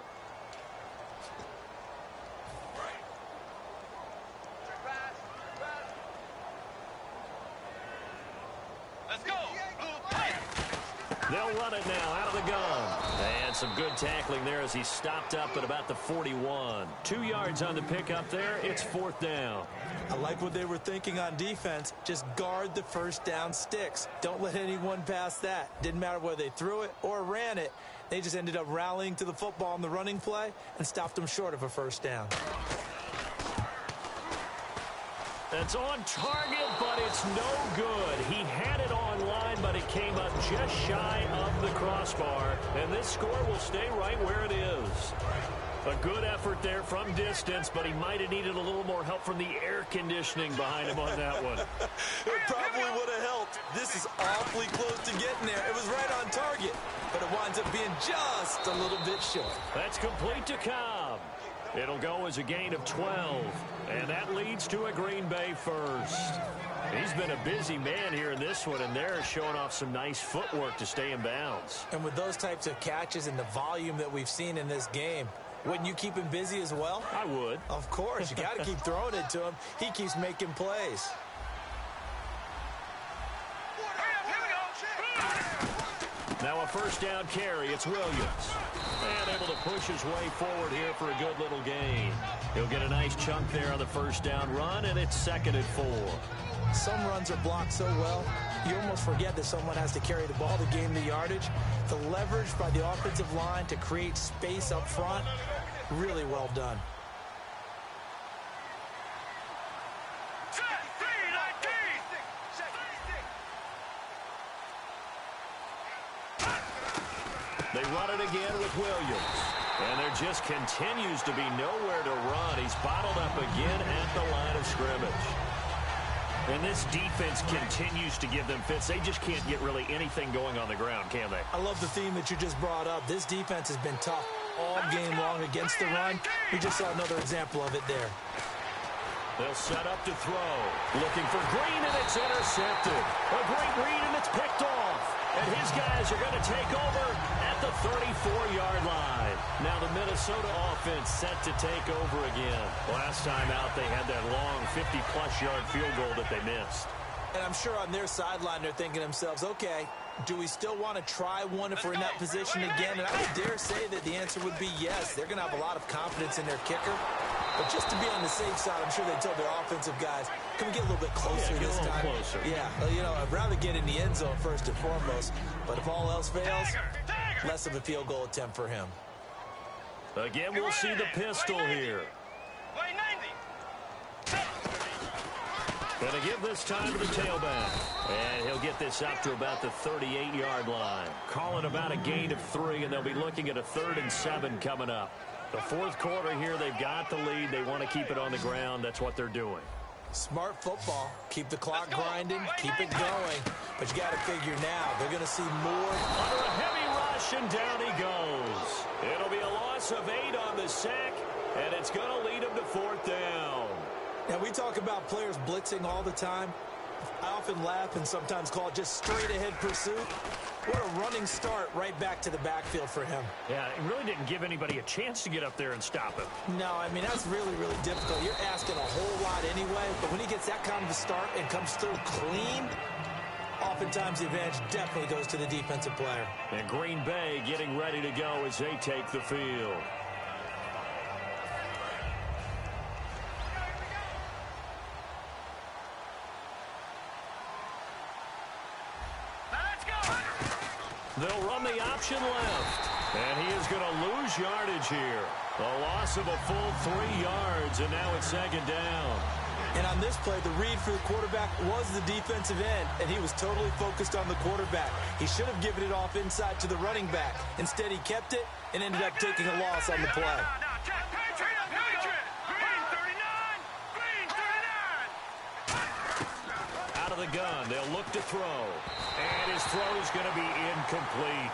They'll run it now out of the gun. And some good tackling there as he stopped up at about the 41. 2 yards on the pickup there. It's 4th down. I like what they were thinking on defense. Just guard the first down sticks. Don't let anyone pass that. Didn't matter whether they threw it or ran it. They just ended up rallying to the football on the running play and stopped them short of a first down. That's on target, but it's no good. He had it on line, but it came up just shy of the crossbar. And this score will stay right where it is. A good effort there from distance, but he might have needed a little more help from the air conditioning behind him on that one. It probably would have helped. This is awfully close to getting there. It was right on target, but it winds up being just a little bit short. That's complete to Cobb. It'll go as a gain of 12, and that leads to a Green Bay first. He's been a busy man here in this one, and they're showing off some nice footwork to stay in bounds. And with those types of catches and the volume that we've seen in this game, wouldn't you keep him busy as well? I would. Of course. You got to keep throwing it to him. He keeps making plays. Now a first down carry. It's Williams. And able to push his way forward here for a good little gain. He'll get a nice chunk there on the first down run, and it's 2nd and 4. Some runs are blocked so well, you almost forget that someone has to carry the ball to gain the yardage. The leverage by the offensive line to create space up front, really well done. They run it again with Williams. And there just continues to be nowhere to run. He's bottled up again at the line of scrimmage. And this defense continues to give them fits. They just can't get really anything going on the ground, can they? I love the theme that you just brought up. This defense has been tough all game long against the run. We just saw another example of it there. They'll set up to throw. Looking for Green, and it's intercepted. A great read, and it's picked off. And his guys are going to take over at the 34-yard line. Now the Minnesota offense set to take over again. Last time out, they had that long 50-plus yard field goal that they missed. And I'm sure on their sideline, they're thinking to themselves, okay, do we still want to try one if we're in that position again? And I would dare say that the answer would be yes. They're going to have a lot of confidence in their kicker. But just to be on the safe side, I'm sure they told their offensive guys, can we get a little bit closer this time? Closer. Yeah, well, you know, I'd rather get in the end zone first and foremost. But if all else fails, less of a field goal attempt for him. Again, we'll see the pistol here. Going to give this time to the tailback. And he'll get this up to about the 38-yard line. Calling about a gain of 3, and they'll be looking at a 3rd and 7 coming up. The fourth quarter here, they've got the lead. They want to keep it on the ground. That's what they're doing. Smart football. Keep the clock grinding. Keep it going. But you got to figure now, they're going to see more. Under a heavy rush, and down he goes. It'll be a loss of 8 on the sack, and it's going to lead him to 4th down. Now, we talk about players blitzing all the time. I often laugh and sometimes call it just straight-ahead pursuit. What a running start right back to the backfield for him. Yeah, it really didn't give anybody a chance to get up there and stop him. No, I mean, that's really, really difficult. You're asking a whole lot anyway, but when he gets that kind of a start and comes through clean, oftentimes the advantage definitely goes to the defensive player. And Green Bay getting ready to go as they take the field. They'll run the option left. And he is going to lose yardage here. A loss of a full 3 yards, and now it's 2nd down. And on this play, the read for the quarterback was the defensive end, and he was totally focused on the quarterback. He should have given it off inside to the running back. Instead, he kept it and ended up taking a loss on the play. Out of the gun, they'll look to throw. And his throw is going to be incomplete.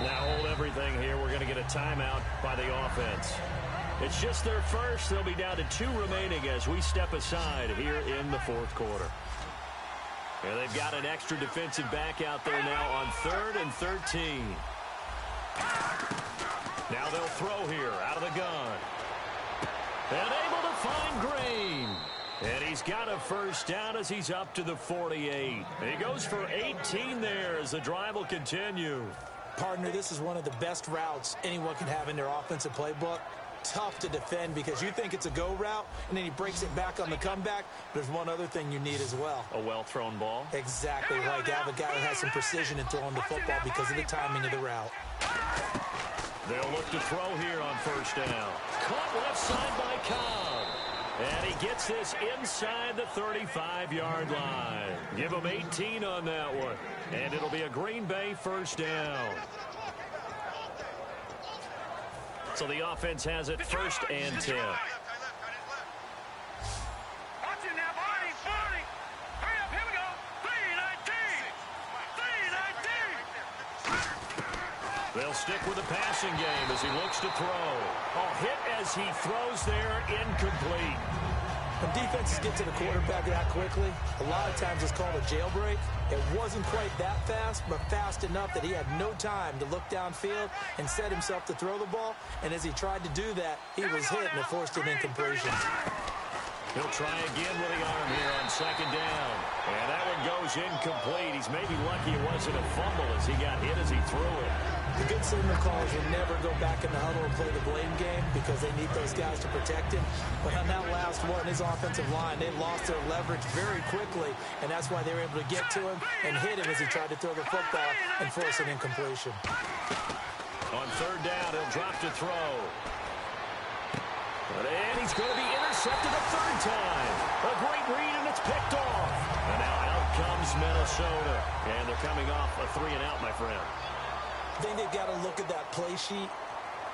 Now hold everything here. We're going to get a timeout by the offense. It's just their first. They'll be down to 2 remaining as we step aside here in the fourth quarter. And they've got an extra defensive back out there now on 3rd and 13. Now they'll throw here out of the gun. And able to find Green. And he's got a first down as he's up to the 48. And he goes for 18 there as the drive will continue. Partner, this is one of the best routes anyone can have in their offensive playbook. Tough to defend because you think it's a go route, and then he breaks it back on the comeback. There's one other thing you need as well. A well-thrown ball? Exactly right. You have a guy who has some precision in throwing the football because of the timing of the route. They'll look to throw here on first down. Caught left side by Cobb. And he gets this inside the 35-yard line. Give him 18 on that one. And it'll be a Green Bay first down. So the offense has it first and 10. They'll stick with the passing game as he looks to throw. Oh, hit as he throws there, incomplete. When defenses get to the quarterback that quickly, a lot of times it's called a jailbreak. It wasn't quite that fast, but fast enough that he had no time to look downfield and set himself to throw the ball. And as he tried to do that, he was hit and it forced an incompletion. He'll try again with the arm here on second down. And that one goes incomplete. He's maybe lucky it wasn't a fumble as he got hit as he threw it. The good signal calls will never go back in the huddle and play the blame game because they need those guys to protect him. But on that last one, his offensive line, they lost their leverage very quickly, and that's why they were able to get to him and hit him as he tried to throw the football and force an incompletion. On third down, he'll drop to throw. And he's going to be intercepted a third time. A great read, and it's picked off. And now out comes Minnesota. And they're coming off a 3-and-out, my friend. I think they've got to look at that play sheet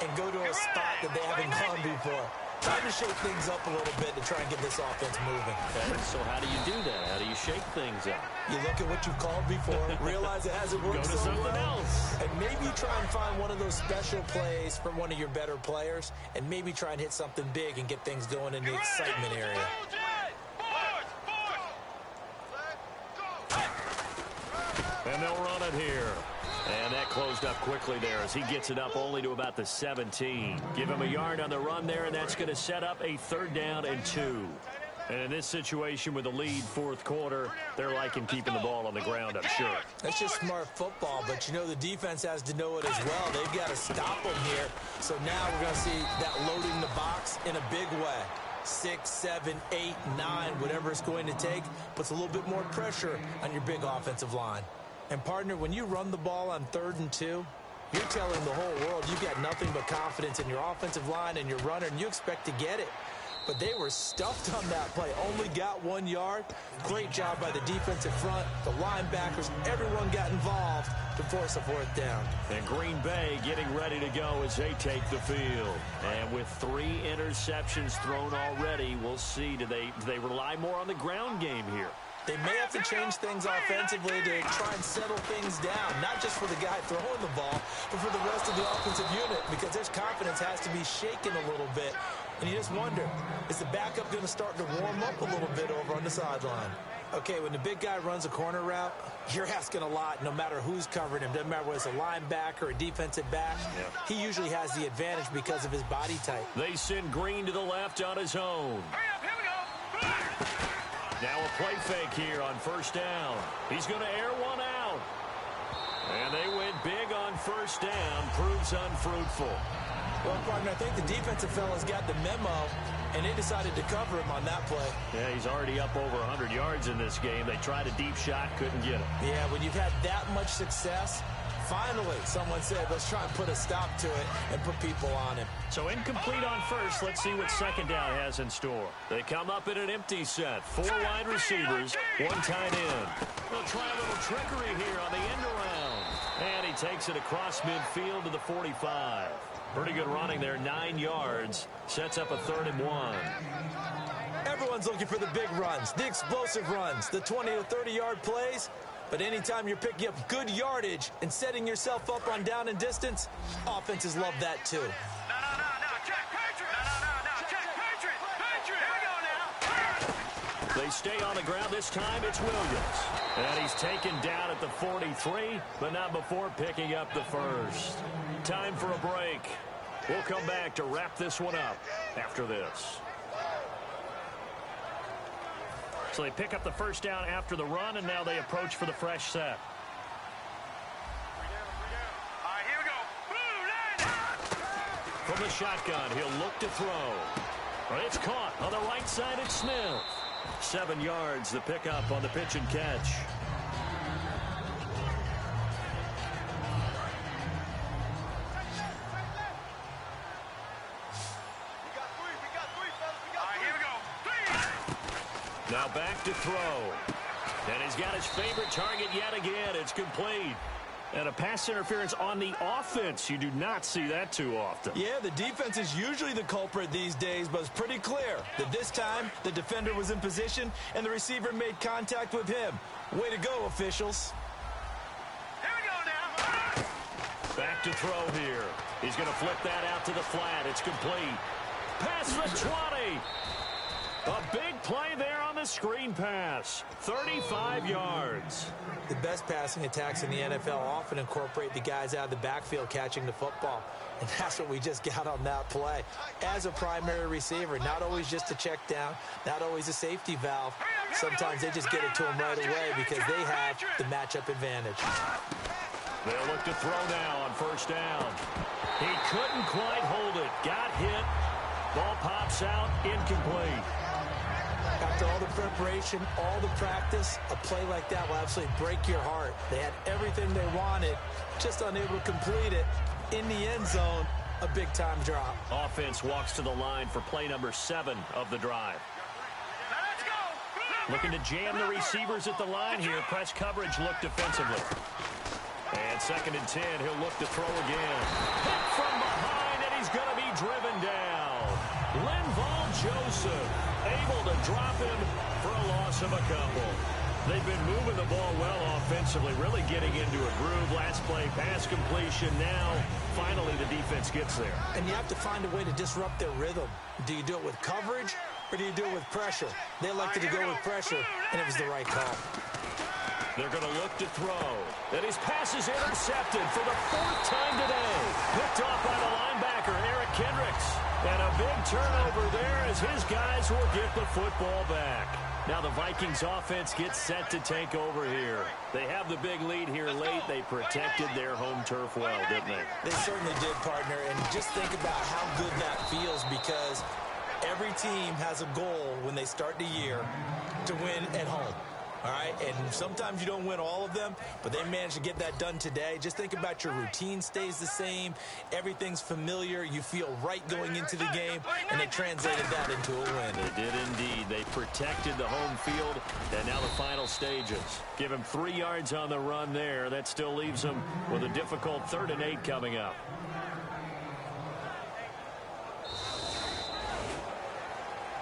and go to a spot that they haven't gone before. Trying to shake things up a little bit to try and get this offense moving. Okay, so how do you do that? How do you shake things up? You look at what you've called before, realize it hasn't worked so well. Go to something else. And maybe try and find one of those special plays from one of your better players, and maybe try and hit something big and get things going in the excitement area. And they'll run it here. And that closed up quickly there as he gets it up only to about the 17. Give him a yard on the run there, and that's going to set up a 3rd down and 2. And in this situation with the lead fourth quarter, they're liking keeping the ball on the ground, I'm sure. That's just smart football, but you know the defense has to know it as well. They've got to stop them here. So now we're going to see that loading the box in a big way. 6, 7, 8, 9, whatever it's going to take, puts a little bit more pressure on your big offensive line. And, partner, when you run the ball on 3rd and 2, you're telling the whole world you've got nothing but confidence in your offensive line and your runner, and you expect to get it. But they were stuffed on that play, only got 1 yard. Great job by the defensive front, the linebackers, everyone got involved to force a 4th down. And Green Bay getting ready to go as they take the field. And with 3 interceptions thrown already, we'll see, do they rely more on the ground game here? They may have to change things offensively to try and settle things down, not just for the guy throwing the ball, but for the rest of the offensive unit, because their confidence has to be shaken a little bit. And you just wonder, is the backup going to start to warm up a little bit over on the sideline? Okay, when the big guy runs a corner route, you're asking a lot no matter who's covering him. Doesn't matter whether it's a linebacker or a defensive back. Yep. He usually has the advantage because of his body type. They send Green to the left on his own. Hurry up, here we go. Now a play fake here on 1st down. He's going to air one out. And they went big on 1st down. Proves unfruitful. Well, partner, I think the defensive fellas got the memo, and they decided to cover him on that play. Yeah, he's already up over 100 yards in this game. They tried a deep shot, couldn't get it. Yeah, when you've had that much success, finally someone said, let's try and put a stop to it and put people on him. So incomplete on 1st. Let's see what 2nd down has in store. They come up in an empty set. 4 wide receivers, 1 tight end. They'll try a little trickery here on the end around. And he takes it across midfield to the 45. Pretty good running there, 9 yards. Sets up a 3rd and 1. Everyone's looking for the big runs, the explosive runs, the 20 to 30-yard plays. But anytime you're picking up good yardage and setting yourself up on down and distance, offenses love that too. No, check Patriot. No, check Patriot. Here we go now. They stay on the ground. This time it's Williams. And he's taken down at the 43, but not before picking up the 1st. Time for a break. We'll come back to wrap this one up after this. So they pick up the 1st down after the run, and now they approach for the fresh set. All right, here we go. From the shotgun, he'll look to throw. It's caught on the right side. It's Smith. 7 yards, the pickup on the pitch and catch. Now back to throw. And he's got his favorite target yet again. It's complete. And a pass interference on the offense. You do not see that too often. Yeah, the defense is usually the culprit these days, but it's pretty clear that this time the defender was in position and the receiver made contact with him. Way to go, officials. Here we go now. Back to throw here. He's going to flip that out to the flat. It's complete. Past the 20. A big play there on the screen pass. 35 yards. The best passing attacks in the NFL often incorporate the guys out of the backfield catching the football. And that's what we just got on that play. As a primary receiver, not always just a check down, not always a safety valve. Sometimes they just get it to them right away because they have the matchup advantage. They'll look to throw now on first down. He couldn't quite hold it. Got hit. Ball pops out. Incomplete. After all the preparation, all the practice, a play like that will absolutely break your heart. They had everything they wanted, just unable to complete it. In the end zone, a big-time drop. Offense walks to the line for play number 7 of the drive. Let's go. Looking to jam the receivers at the line here. Press coverage look defensively. And 2nd and 10, he'll look to throw again. Hit from behind, and he's going to be driven down. Linval Joseph able to drop him for a loss of a couple. They've been moving the ball well offensively, really getting into a groove. Last play, pass completion. Now, finally, the defense gets there. And you have to find a way to disrupt their rhythm. Do you do it with coverage, or do you do it with pressure? They elected to go with pressure, and it was the right call. They're going to look to throw. And his pass is intercepted for the 4th time today. Picked off by the linebacker, Eric Kendricks. And a big turnover there as his guys will get the football back. Now the Vikings offense gets set to take over here. They have the big lead here late. They protected their home turf well, didn't they? They certainly did, partner. And just think about how good that feels, because every team has a goal when they start the year to win at home. All right, and sometimes you don't win all of them, but they managed to get that done today. Just think about your routine stays the same. Everything's familiar. You feel right going into the game, and they translated that into a win. They did indeed. They protected the home field, and now the final stages. Give him 3 yards on the run there. That still leaves him with a difficult 3rd and 8 coming up.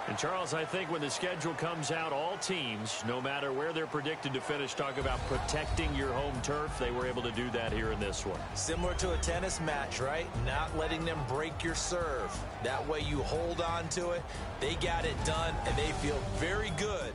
And, Charles, I think when the schedule comes out, all teams, no matter where they're predicted to finish, talk about protecting your home turf. They were able to do that here in this one. Similar to a tennis match, right? Not letting them break your serve. That way you hold on to it. They got it done, and they feel very good